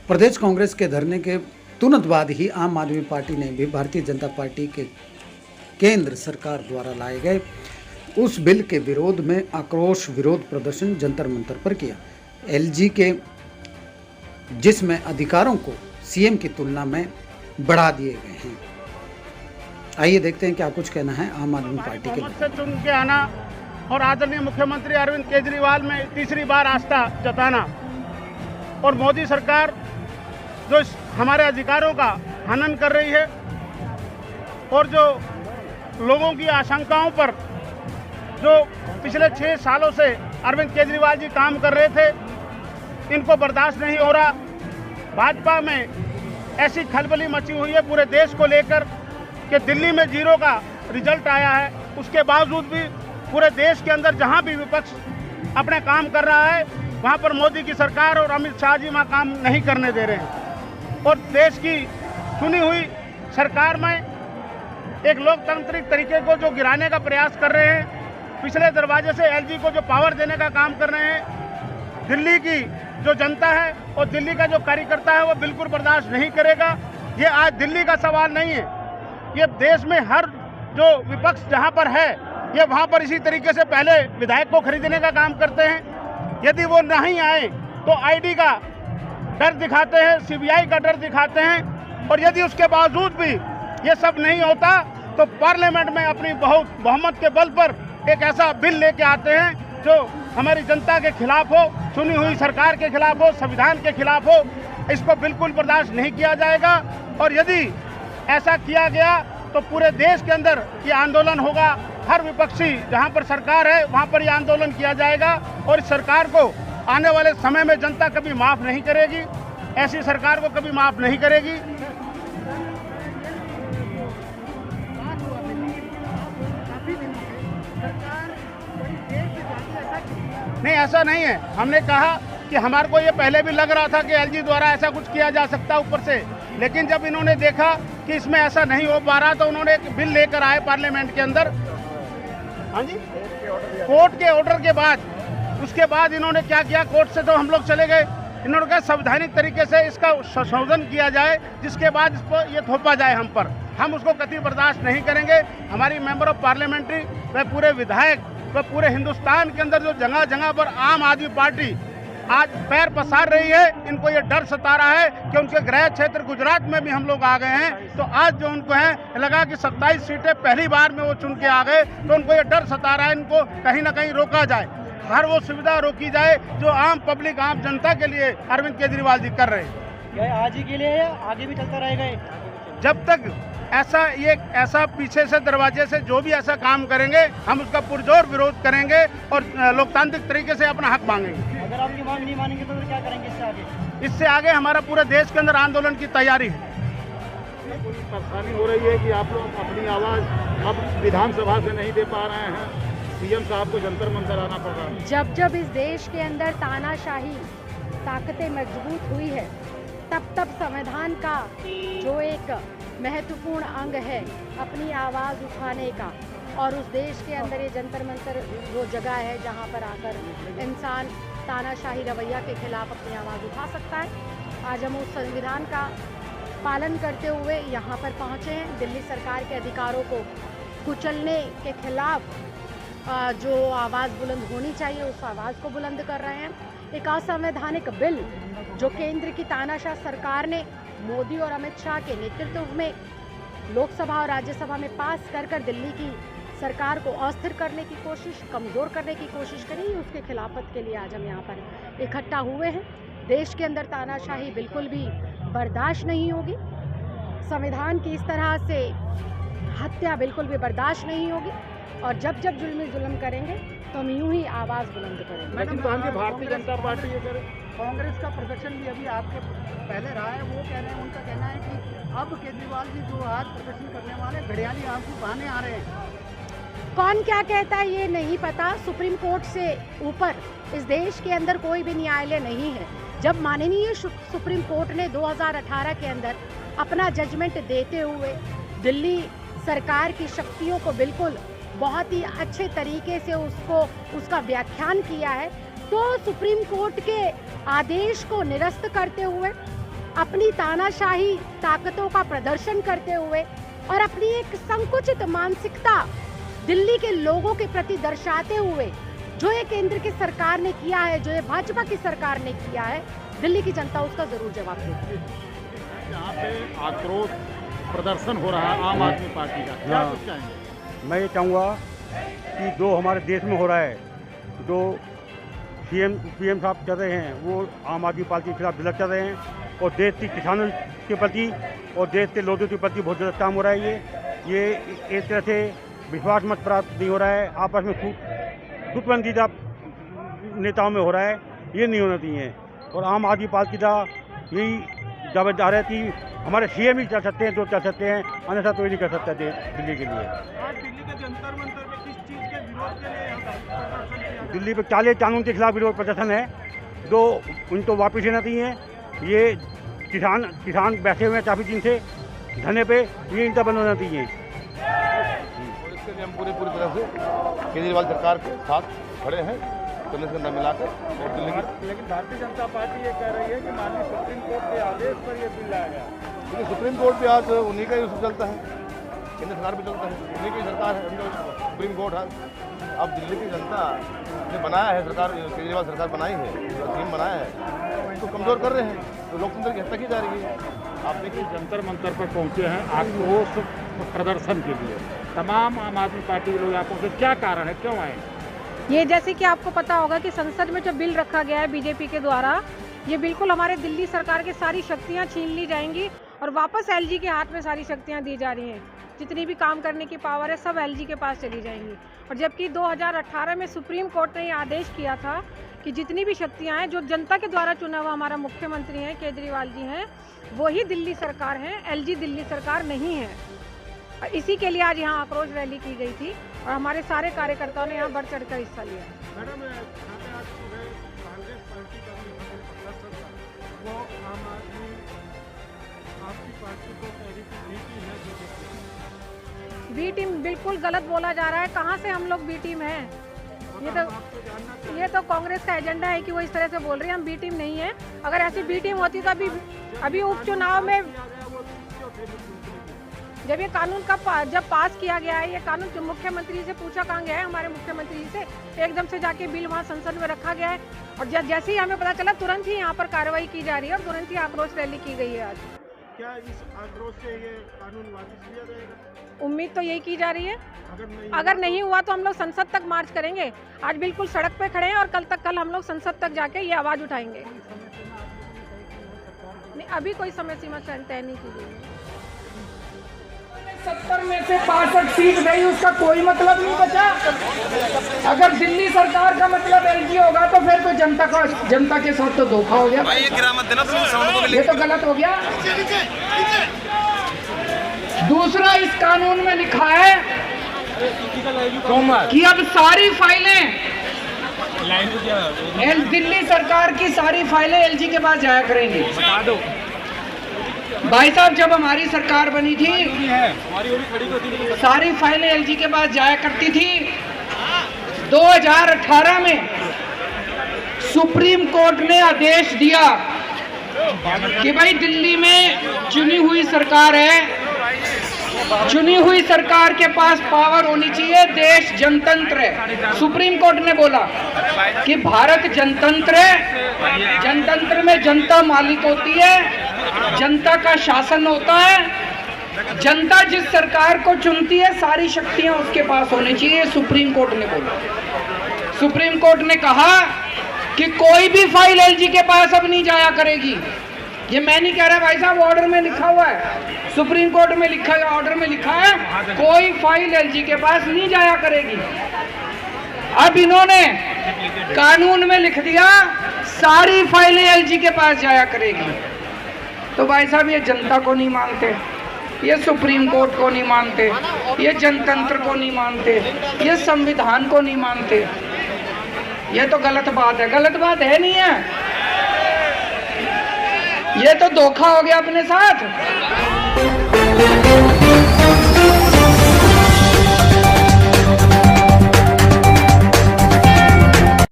प्रदेश कांग्रेस के धरने के तुरंत बाद ही आम आदमी पार्टी ने भी भारतीय जनता पार्टी के केंद्र सरकार द्वारा लाए गए उस बिल के विरोध में आक्रोश विरोध प्रदर्शन जंतर मंतर पर किया। एलजी के जिसमें अधिकारों को सीएम की तुलना में बढ़ा दिए गए हैं। आइए देखते हैं क्या कुछ कहना है आम आदमी पार्टी के से चुन के आना और आदरणीय मुख्यमंत्री अरविंद केजरीवाल में तीसरी बार आस्था जताना और मोदी सरकार जो हमारे अधिकारों का हनन कर रही है और जो लोगों की आशंकाओं पर जो पिछले 6 सालों से अरविंद केजरीवाल जी काम कर रहे थे, इनको बर्दाश्त नहीं हो रहा। भाजपा में ऐसी खलबली मची हुई है पूरे देश को लेकर कि दिल्ली में 0 का रिजल्ट आया है, उसके बावजूद भी पूरे देश के अंदर जहां भी विपक्ष अपने काम कर रहा है वहां पर मोदी की सरकार और अमित शाह जी वहां काम नहीं करने दे रहे हैं और देश की चुनी हुई सरकार में एक लोकतांत्रिक तरीके को जो गिराने का प्रयास कर रहे हैं, पिछले दरवाजे से एलजी को जो पावर देने का काम कर रहे हैं, दिल्ली की जो जनता है और दिल्ली का जो कार्यकर्ता है वो बिल्कुल बर्दाश्त नहीं करेगा। ये आज दिल्ली का सवाल नहीं है, ये देश में हर जो विपक्ष जहां पर है ये वहां पर इसी तरीके से पहले विधायक को खरीदने का काम करते हैं। यदि वो नहीं आए तो आईडी का डर दिखाते हैं, सीबीआई का डर दिखाते हैं और यदि उसके बावजूद भी ये सब नहीं होता तो पार्लियामेंट में अपनी बहुमत के बल पर एक ऐसा बिल लेके आते हैं जो हमारी जनता के खिलाफ हो, चुनी हुई सरकार के खिलाफ हो, संविधान के खिलाफ हो। इसको बिल्कुल बर्दाश्त नहीं किया जाएगा और यदि ऐसा किया गया तो पूरे देश के अंदर ये आंदोलन होगा। हर विपक्षी जहां पर सरकार है वहां पर ये आंदोलन किया जाएगा और इस सरकार को आने वाले समय में जनता कभी माफ नहीं करेगी, ऐसी सरकार को कभी माफ नहीं करेगी। नहीं, ऐसा नहीं है। हमने कहा कि हमारे को ये पहले भी लग रहा था कि एलजी द्वारा ऐसा कुछ किया जा सकता ऊपर से, लेकिन जब इन्होंने देखा कि इसमें ऐसा नहीं हो पा रहा तो उन्होंने एक बिल लेकर आए पार्लियामेंट के अंदर। हाँ जी, कोर्ट के ऑर्डर के बाद उसके बाद इन्होंने क्या किया, कोर्ट से तो हम लोग चले गए, इन्होंने कहा संवैधानिक तरीके से इसका संशोधन किया जाए जिसके बाद इस पर ये थोपा जाए हम पर। हम उसको कतई बर्दाश्त नहीं करेंगे। हमारी मेंबर ऑफ पार्लियामेंट्री व पूरे विधायक व पूरे हिंदुस्तान के अंदर जो जगह जगह पर आम आदमी पार्टी आज पैर पसार रही है, इनको ये डर सता रहा है कि उनके गृह क्षेत्र गुजरात में भी हम लोग आ गए हैं तो आज जो उनको है लगा कि 27 सीटें पहली बार में वो चुन के आ गए तो उनको ये डर सता रहा है, इनको कहीं ना कहीं रोका जाए, हर वो सुविधा रोकी जाए जो आम पब्लिक आम जनता के लिए अरविंद केजरीवाल जी कर रहे हैं। ये आज ही के लिए या आगे भी चलता रहेगा? जब तक ऐसा पीछे से दरवाजे से जो भी ऐसा काम करेंगे हम उसका पुरजोर विरोध करेंगे और लोकतांत्रिक तरीके से अपना हक मांगेंगे। अगर आपकी मांग नहीं मानेंगे तो फिर क्या करेंगे इससे आगे? इससे आगे हमारा पूरे देश के अंदर आंदोलन की तैयारी है। कोई परेशानी हो रही है कि आप लोग अपनी आवाज़ अब विधानसभा से नहीं दे पा रहे हैं, सीएम साहब को जंतर मंतर आना पड़ रहा है। जब जब इस देश के अंदर तानाशाही ताकतें मजबूत हुई है तब संविधान का जो एक महत्वपूर्ण अंग है अपनी आवाज़ उठाने का, और उस देश के अंदर ये जंतर मंतर वो जगह है जहाँ पर आकर इंसान तानाशाही रवैया के खिलाफ अपनी आवाज़ उठा सकता है। आज हम उस संविधान का पालन करते हुए यहाँ पर पहुँचे हैं। दिल्ली सरकार के अधिकारों को कुचलने के खिलाफ जो आवाज़ बुलंद होनी चाहिए उस आवाज़ को बुलंद कर रहे हैं। एक असंवैधानिक बिल जो केंद्र की तानाशाह सरकार ने मोदी और अमित शाह के नेतृत्व में लोकसभा और राज्यसभा में पास कर दिल्ली की सरकार को अस्थिर करने की कोशिश, कमज़ोर करने की कोशिश करी, उसके खिलाफत के लिए आज हम यहाँ पर इकट्ठा हुए हैं। देश के अंदर तानाशाही बिल्कुल भी बर्दाश्त नहीं होगी, संविधान की इस तरह से हत्या बिल्कुल भी बर्दाश्त नहीं होगी और जब जब जुल्म करेंगे तो हम यूं ही आवाज़ बुलंद करेंगे। लेकिन भारतीय जनता पार्टी ये करे, कांग्रेस का प्रदर्शन भी अभी आपके पहले रहा है, वो कह रहे हैं, उनका कहना है कि अब केजरीवाल जी जो आज प्रदर्शन करने वाले घड़ियाली आपको बहाने आ रहे हैं। कौन क्या कहता है ये नहीं पता। सुप्रीम कोर्ट से ऊपर इस देश के अंदर कोई भी न्यायालय नहीं है। जब माननीय सुप्रीम कोर्ट ने 2018 के अंदर अपना जजमेंट देते हुए दिल्ली सरकार की शक्तियों को बिल्कुल बहुत ही अच्छे तरीके से उसका व्याख्यान किया है, तो सुप्रीम कोर्ट के आदेश को निरस्त करते हुए अपनी तानाशाही ताकतों का प्रदर्शन करते हुए और अपनी एक संकुचित मानसिकता दिल्ली के लोगों के प्रति दर्शाते हुए जो ये केंद्र की सरकार ने किया है, जो ये भाजपा की सरकार ने किया है, दिल्ली की जनता उसका जरूर जवाब देगी। यहाँ पे आक्रोश प्रदर्शन हो रहा है आम आदमी पार्टी का, क्या कुछ कहेंगे? मैं ये चाहूँगा कि जो हमारे देश में हो रहा है, जो पीएम साहब चल रहे हैं वो आम आदमी पार्टी के खिलाफ ढिलक चल रहे हैं और देश के किसानों के प्रति और देश के लोगों के प्रति बहुत ज़्यादा काम हो रहा है। ये एक तरह से विश्वास मत प्राप्त नहीं हो रहा है, आपस में गुटबंदीदा नेताओं में हो रहा है, ये नहीं होना चाहिए। और आम आदमी पार्टी का यही दावेदार है कि हमारे सीएम ही चल सकते हैं, जो चल सकते हैं, अन्यथा कोई नहीं कर सकता दिल्ली के लिए। आज दिल्ली के जंतर मंतर में किस चीज़ के विरोध के लिए प्रदर्शन किया? दिल्ली पे काले कानून के खिलाफ विरोध प्रदर्शन है, जो उनको वापस लेना चाहिए। ये किसान बैठे हुए हैं काफ़ी दिन से धरने पे, ये इनका बंद होना चाहिए। और इसके लिए हम पूरी तरह से केजरीवाल सरकार के साथ खड़े हैं, कंधे से कंधा मिलाकर। और दिल्ली की लेकिन भारतीय जनता पार्टी ये कह रही है कि माननीय सुप्रीम कोर्ट के आदेश पर ये बिल लाया गया। क्योंकि सुप्रीम कोर्ट पे आज उन्हीं का ही उसमें चलता है, केंद्र सरकार भी चलता है, उन्हीं की सरकार है, सुप्रीम कोर्ट है। अब दिल्ली की जनता ने बनाया है सरकार, केजरीवाल सरकार बनाई है, स्कीम बनाया है, उसको कमज़ोर कर रहे हैं, तो लोकतंत्र की हत्या की जा रही है। आप देखिए जंतर मंतर पर पहुंचे हैं आक्रोश प्रदर्शन के लिए, तमाम आम आदमी पार्टी के लोग यहाँ पहुंचे, क्या कारण है, क्यों आए? ये जैसे कि आपको पता होगा कि संसद में जो बिल रखा गया है बीजेपी के द्वारा, ये बिल्कुल हमारे दिल्ली सरकार की सारी शक्तियां छीन ली जाएंगी और वापस एलजी के हाथ में सारी शक्तियां दी जा रही हैं। जितनी भी काम करने की पावर है सब एलजी के पास चली जाएंगी। और जबकि 2018 में सुप्रीम कोर्ट ने ये आदेश किया था कि जितनी भी शक्तियां हैं, जो जनता के द्वारा चुना हुआ हमारा मुख्यमंत्री हैं केजरीवाल जी हैं, वही दिल्ली सरकार है, एलजी दिल्ली सरकार नहीं है। और इसी के लिए आज यहाँ आक्रोश रैली की गई थी और हमारे सारे कार्यकर्ताओं ने यहाँ बढ़ चढ़कर हिस्सा लिया। मैडम, आज सुबह कांग्रेस पार्टी का भी प्रदर्शन था, वो आम आदमी आपकी पार्टी को कह रही थी बी टीम है बीजेपी। बी टीम बिल्कुल गलत बोला जा रहा है। कहाँ से हम लोग बी टीम हैं? ये तो कांग्रेस का एजेंडा है कि वो इस तरह से बोल रही है हम बी टीम नहीं है। अगर ऐसी बी टीम होती तो अभी उपचुनाव में जब ये कानून जब पास किया गया है, ये कानून जो मुख्यमंत्री से पूछा कहाँ गया है, हमारे मुख्यमंत्री जी से एकदम से जाके बिल वहाँ संसद में रखा गया है और जैसे ही हमें पता चला तुरंत ही यहाँ पर कार्रवाई की जा रही है और तुरंत ही आक्रोश रैली की गई है। आज क्या इस आक्रोश से ये कानून वापस लिया जाएगा? उम्मीद तो यही की जा रही है। अगर नहीं हुआ तो हम लोग संसद तक मार्च करेंगे। आज बिल्कुल सड़क पे खड़े हैं और कल हम लोग संसद तक जाके ये आवाज़ उठाएंगे। नहीं, अभी कोई समय सीमा तय नहीं की गई। 70 में से 65 सीट गई, उसका कोई मतलब नहीं बचा। अगर दिल्ली सरकार का मतलब एलजी होगा तो फिर तो जनता के साथ तो धोखा हो गया। ये तो गलत हो गया। दूसरा, इस कानून में लिखा है कि अब सारी फाइलें दिल्ली सरकार की सारी फाइलें एलजी के पास जाया करेंगी। भाई साहब, जब हमारी सरकार बनी थी सारी फाइलें एलजी के पास जाया करती थी। 2018 में सुप्रीम कोर्ट ने आदेश दिया कि भाई दिल्ली में चुनी हुई सरकार है, चुनी हुई सरकार के पास पावर होनी चाहिए, देश जनतंत्र है। सुप्रीम कोर्ट ने बोला कि भारत जनतंत्र है, जनतंत्र में जनता मालिक होती है, जनता का शासन होता है, जनता जिस सरकार को चुनती है सारी शक्तियां उसके पास होनी चाहिए, सुप्रीम कोर्ट ने बोला। सुप्रीम कोर्ट ने कहा कि कोई भी फाइल एलजी के पास अब नहीं जाया करेगी। ये मैं नहीं कह रहा भाई साहब, ऑर्डर में लिखा हुआ है, सुप्रीम कोर्ट में लिखा है, ऑर्डर में लिखा है कोई फाइल एलजी के पास नहीं जाया करेगी। अब इन्होंने कानून में लिख दिया सारी फाइलें एलजी के पास जाया करेगी। तो भाई साहब, ये जनता को नहीं मानते, ये सुप्रीम कोर्ट को नहीं मानते, ये जनतंत्र को नहीं मानते, ये संविधान को नहीं मानते। ये तो गलत बात है। गलत बात है नहीं है, ये तो धोखा हो गया अपने साथ।